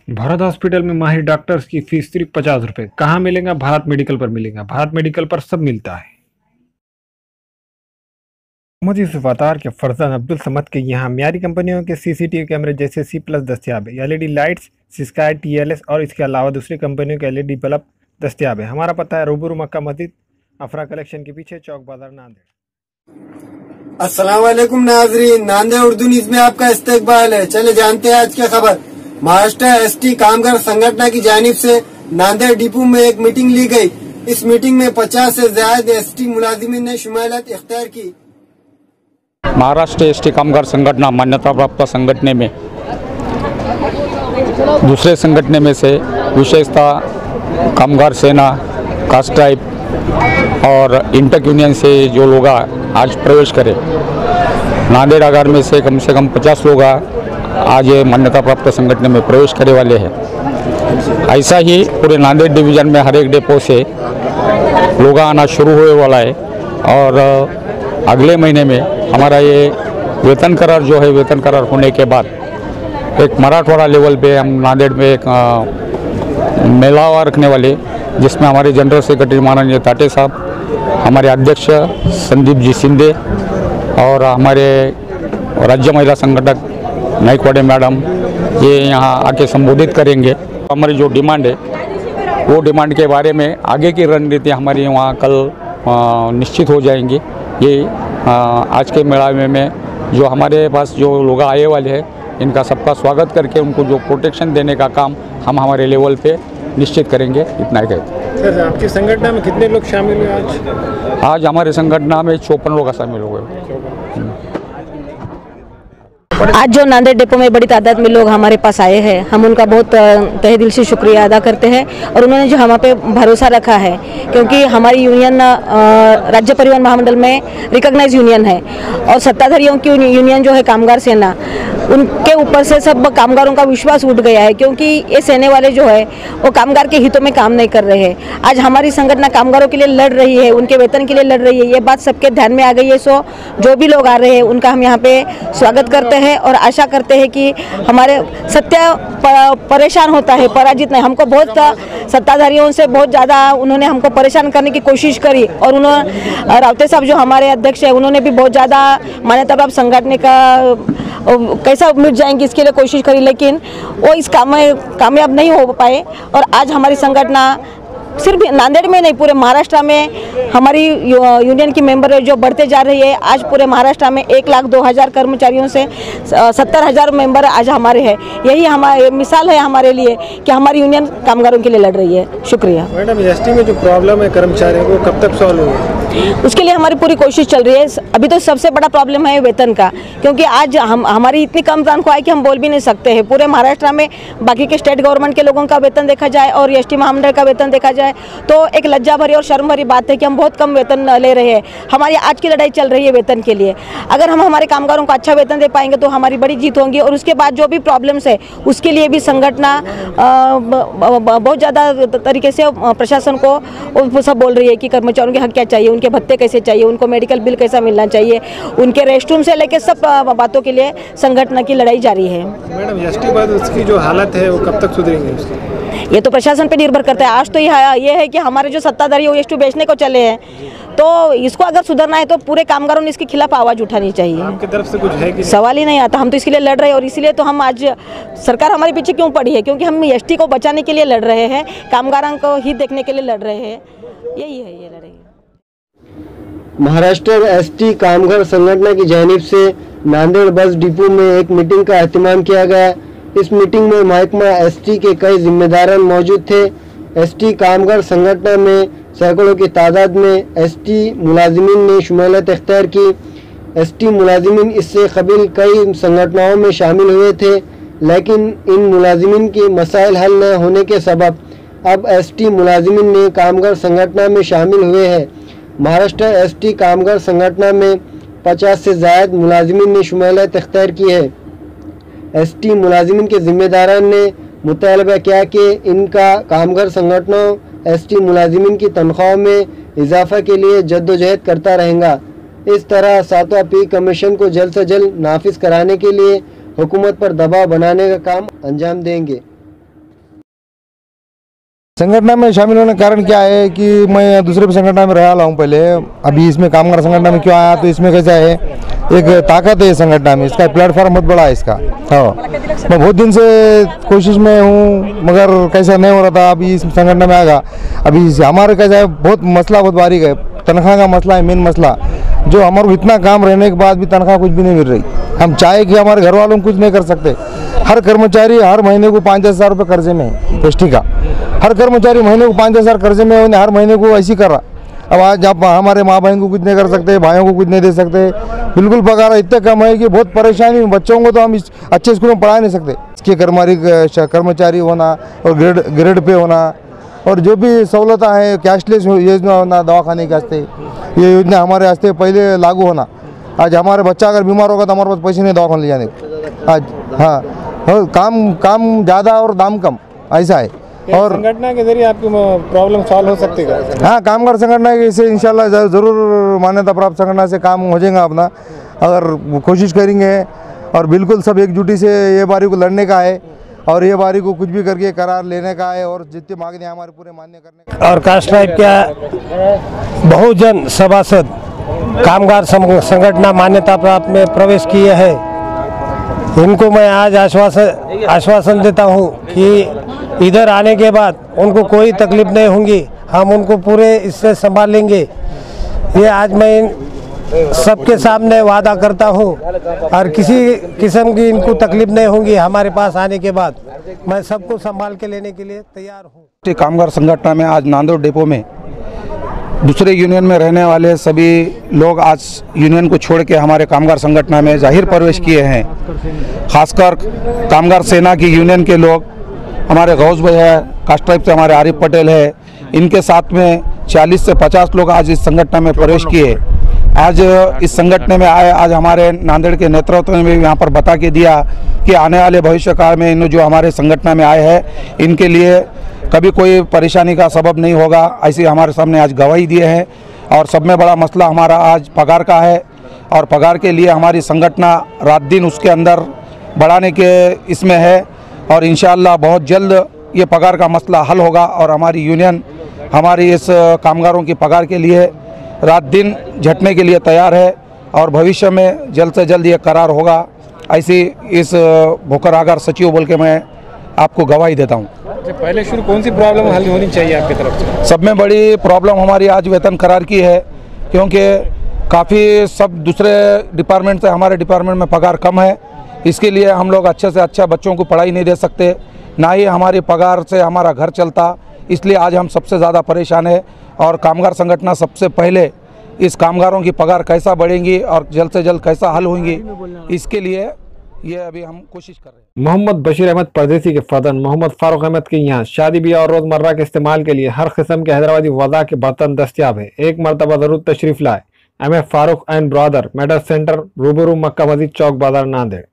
Bharat hospital में माहिर doctors की फीस सिर्फ 50 रुपए। कहाँ मिलेगा? भारत मेडिकल पर मिलेगा। भारत मेडिकल पर सब मिलता है। मोहम्मद यूसुफ अतार के फरजान अब्दुल समद के यहाँ म्यारी कंपनियों के सीसीटीवी कैमरे जैसे C+ दस्तियाब है। एलईडी लाइट्स, स्काई, TLS और इसके अलावा दूसरी कंपनियों के एलईडी बल्ब दस्तियाब है। हमारा पता है रूबरू मक्का मस्जिद, अफरा कलेक्शन के पीछे, चौक बाजार, नांदेड़। अस्सलाम वालेकुम नाजरीन, नांदेड़ उर्दू न्यूज में आपका इस्तकबाल है। चले जानते हैं आज की खबर। महाराष्ट्र ST कामगार संगठन की जानिब से नांदेड़ डिपो में एक मीटिंग ली गई। इस मीटिंग में 50 से ज्यादा ST मुलाजिमीन ने शुमालियत इख्तियार की। महाराष्ट्र ST कामगार संगठन मान्यता प्राप्त संगठन में दूसरे संगठन में से विशेषतः कामगार सेना, कास्ट ट्राइब और इंटक यूनियन से जो लोग आज प्रवेश करे, नांदेड़ आगार में से कम 50 लोग आज मान्यता प्राप्त संगठन में प्रवेश करने वाले हैं। ऐसा ही पूरे नांदेड़ डिवीज़न में हर एक डिपो से लोग आना शुरू होने वाला है और अगले महीने में हमारा ये वेतन करार जो है, वेतन करार होने के बाद एक मराठवाड़ा लेवल पे हम नांदेड़ में एक मेला रखने वाले, जिसमें हमारे जनरल सेक्रेटरी माननीय ताटे साहब, हमारे अध्यक्ष संदीप जी शिंदे और हमारे राज्य महिला संगठक नाइकवाड़े मैडम ये यहाँ आके संबोधित करेंगे। हमारी जो डिमांड है वो डिमांड के बारे में आगे की रणनीति हमारी वहाँ कल निश्चित हो जाएंगी। ये आज के मेला में जो हमारे पास जो लोग आए वाले हैं, इनका सबका स्वागत करके उनको जो प्रोटेक्शन देने का काम हम हमारे लेवल पे निश्चित करेंगे। इतना ही कहते। सर, आपकी संगठन में कितने लोग शामिल हुए आज? आज हमारे संगठन में 54 लोग शामिल हुए। आज जो नांदेड़ डिपो में बड़ी तादाद में लोग हमारे पास आए हैं, हम उनका बहुत तहे दिल से शुक्रिया अदा करते हैं। और उन्होंने जो हम पे भरोसा रखा है, क्योंकि हमारी यूनियन राज्य परिवहन महामंडल में रिकॉग्नाइज यूनियन है और सत्ताधारियों की यूनियन जो है कामगार सेना, उनके ऊपर से सब कामगारों का विश्वास उठ गया है, क्योंकि ये सेने वाले जो है वो कामगार के हितों में काम नहीं कर रहे हैं। आज हमारी संगठन कामगारों के लिए लड़ रही है, उनके वेतन के लिए लड़ रही है। ये बात सबके ध्यान में आ गई है। सो जो भी लोग आ रहे हैं उनका हम यहाँ पे स्वागत करते हैं और आशा करते हैं कि हमारे सत्य परेशान होता है, पराजित नहीं। हमको बहुत सत्ताधारियों से बहुत ज़्यादा उन्होंने हमको परेशान करने की कोशिश करी और उन्होंने रावते साहब जो हमारे अध्यक्ष हैं, उन्होंने भी बहुत ज़्यादा मान्यता प्राप्त संगठन का कैसा मिट जाएंगे इसके लिए कोशिश करी, लेकिन वो इस काम में कामयाब नहीं हो पाए। और आज हमारी संगठन सिर्फ नांदेड़ में नहीं, पूरे महाराष्ट्र में हमारी यूनियन की मेंबर जो बढ़ते जा रही है। आज पूरे महाराष्ट्र में 1,02,000 कर्मचारियों से 70,000 मेंबर आज हमारे हैं। यही हमारे मिसाल है हमारे लिए कि हमारी यूनियन कामगारों के लिए लड़ रही है। शुक्रिया। मैडम, ST में जो प्रॉब्लम है कर्मचारियों को, कब तक सॉल्व होगा? उसके लिए हमारी पूरी कोशिश चल रही है। अभी तो सबसे बड़ा प्रॉब्लम है वेतन का, क्योंकि आज हमारी इतनी कम तनख्वाह है कि हम बोल भी नहीं सकते हैं। पूरे महाराष्ट्र में बाकी के स्टेट गवर्नमेंट के लोगों का वेतन देखा जाए और ST महामंडल का वेतन देखा जाए तो एक लज्जा भरी और शर्म भरी बात है कि हम बहुत कम वेतन ले रहे हैं। हमारी आज की लड़ाई चल रही है वेतन के लिए। अगर हम हमारे कामगारों को अच्छा वेतन दे पाएंगे तो हमारी बड़ी जीत होगी। और उसके बाद जो भी प्रॉब्लम्स है उसके लिए भी संगठन बहुत ज़्यादा तरीके से प्रशासन को सब बोल रही है कि कर्मचारियों के हक क्या चाहिए, उनके भत्ते कैसे चाहिए, उनको मेडिकल बिल कैसा मिलना चाहिए, उनके रेस्ट रूम से लेकर सब बातों के लिए संगठन की लड़ाई जारी है। मैडम, ST बाद उसकी जो हालत है वो कब तक सुधरेंगे उसकी? ये तो प्रशासन पे निर्भर करता है। आज तो ये है कि हमारे जो सत्ताधारी OS2 बेचने को चले हैं, तो इसको अगर सुधरना है तो पूरे कामगारों ने इसके खिलाफ आवाज उठानी चाहिए। आपकी तरफ से कुछ है कि सवाल ही नहीं आता। हम तो इसके लिए लड़ रहे हैं और इसीलिए तो हम आज सरकार हमारे पीछे क्यों पड़ी है, क्योंकि हम ST को बचाने के लिए लड़ रहे हैं, कामगारों को हित देखने के लिए लड़ रहे हैं। यही है ये लड़ाई। महाराष्ट्र ST कामगार संगठन की जानिब से नांदेड़ बस डिपो में एक मीटिंग का एहतमाम किया गया। इस मीटिंग में महकमा ST के कई जिम्मेदार मौजूद थे। ST कामगार संगठन में सैकड़ों की तादाद में ST मुलाजिमीन ने शुमालियत इख्तियार की। ST मुलाजिमीन इससे कबल कई संगठनों में शामिल हुए थे, लेकिन इन मुलाजिमीन के मसाइल हल न होने के सबब अब ST मुलाजिमीन ने कामगार संगठन में शामिल हुए हैं। महाराष्ट्र ST कामगार संगठन में 50 से ज़ायद मुलाजिमीन ने शुमालियत इख्तियार की है। ST मुलाजिमीन के जिम्मेदारान ने मुतालबा किया कि इनका कामगार संगठनों ST मुलाजिमीन की तनख्वाह में इजाफा के लिए जद्दोजहद करता रहेगा। इस तरह 7वां पे कमीशन को जल्द से जल्द नाफिज कराने के लिए हुकूमत पर दबाव बनाने का काम अंजाम देंगे। संगठन में शामिल होने का कारण क्या है कि मैं दूसरे भी संगठन में रहा हूँ पहले, अभी इसमें कामगार संगठन में क्यों आया, तो इसमें कैसा है, एक ताकत है संगठन में, इसका प्लेटफॉर्म बहुत बड़ा है इसका। हाँ, मैं बहुत दिन से कोशिश में हूँ मगर कैसा नहीं हो रहा था, अभी इस संगठन में आएगा। अभी हमारे कैसा है, बहुत मसला बहुत बारीक है, तनख्वाह का मसला है मेन मसला, जो हमारे को इतना काम रहने के बाद भी तनख्वाह कुछ भी नहीं मिल रही। हम चाहे कि हमारे घर वालों को कुछ नहीं कर सकते। हर कर्मचारी हर महीने को 5,000 रुपये कर्जे में है, एसटी का हर कर्मचारी महीने को 5,000 कर्जे में है, हर महीने को ऐसी कर रहा। अब आज आप हमारे माँ बहन को कुछ नहीं कर सकते, भाइयों को कुछ नहीं दे सकते, बिल्कुल पगार इतने कम है कि बहुत परेशानी। बच्चों को तो हम अच्छे स्कूल में पढ़ा नहीं सकते। इसके कर्मचारी होना और ग्रेड पे होना और जो भी सहूलत है, कैशलेस योजना होना दवाखाने के वास्ते, ये योजना हमारे वास्ते पहले लागू होना। आज हमारे बच्चा अगर बीमार होगा तो हमारे पास पैसे नहीं दवाखाने ले जाने को। आज हाँ, काम ज़्यादा और दाम कम, ऐसा है। और संगठन के जरिए आपकी प्रॉब्लम सॉल्व हो सकती है। हाँ, कामगार संगठन से इंशाल्लाह ज़रूर मान्यता प्राप्त संगठन से काम हो जाएगा अपना, अगर कोशिश करेंगे। और बिल्कुल सब एकजुटी से ये बारी को लड़ने का है और ये बारी को कुछ भी करके करार लेने का है और जितनी मांगें हमारे पूरे मान्य करने का। और कास्ट ट्राइब क्या बहुजन सभासद कामगार संगठन मान्यता प्राप्त में प्रवेश किए हैं, इनको मैं आज आश्वासन देता हूं कि इधर आने के बाद उनको कोई तकलीफ नहीं होगी, हम उनको पूरे इससे संभाल लेंगे। ये आज मैं सबके सामने वादा करता हूं और किसी किस्म की इनको तकलीफ नहीं होगी। हमारे पास आने के बाद मैं सबको संभाल के लेने के लिए तैयार हूं। कामगार संगठन में आज नांदेड़ डिपो में दूसरे यूनियन में रहने वाले सभी लोग आज यूनियन को छोड़ के हमारे कामगार संगठन में जाहिर प्रवेश किए हैं। खासकर कामगार सेना की यूनियन के लोग, हमारे गौस भाई है, कास्ट ट्राइब से हमारे आरिफ पटेल है, इनके साथ में 40 से 50 लोग आज इस संगठन में प्रवेश किए। आज इस संगठन में आए, आज हमारे नांदेड़ के नेतृत्व ने भी यहाँ पर बता के दिया कि आने वाले भविष्य काल में इन जो हमारे संगठन में आए हैं इनके लिए कभी कोई परेशानी का सबब नहीं होगा, ऐसी हमारे सामने आज गवाही दिए हैं। और सब में बड़ा मसला हमारा आज पगार का है और पगार के लिए हमारी संगठन रात दिन उसके अंदर बढ़ाने के इसमें है और इंशाअल्लाह बहुत जल्द ये पगार का मसला हल होगा और हमारी यूनियन हमारी इस कामगारों की पगार के लिए रात दिन झटने के लिए तैयार है और भविष्य में जल्द से जल्द ये करार होगा, ऐसी इस भूखर आगार सचिव बोल के मैं आपको गवाही देता हूँ। पहले शुरू कौन सी प्रॉब्लम हल होनी चाहिए आपकी तरफ से? सब में बड़ी प्रॉब्लम हमारी आज वेतन करार की है, क्योंकि काफ़ी सब दूसरे डिपार्टमेंट से हमारे डिपार्टमेंट में पगार कम है। इसके लिए हम लोग अच्छे से अच्छा बच्चों को पढ़ाई नहीं दे सकते, ना ही हमारी पगार से हमारा घर चलता, इसलिए आज हम सबसे ज़्यादा परेशान है। और कामगार संगठन सबसे पहले इस कामगारों की पगार कैसा बढ़ेंगी और जल्द से जल्द कैसा हल होंगी, इसके लिए ये अभी हम कोशिश कर रहे हैं। मोहम्मद बशीर अहमद परदेसी के फदन मोहम्मद फारूक अहमद के यहाँ शादी ब्याह और रोजमर्रा के इस्तेमाल के लिए हर किस्म के हैदराबादी वज़ा के बर्तन दस्तियाब है। एक मरतबा जरूर तशरीफ लाए। M Farooq and brother medal centre, रूबरू मक्का मस्जिद चौक बाजार, नांदेड़।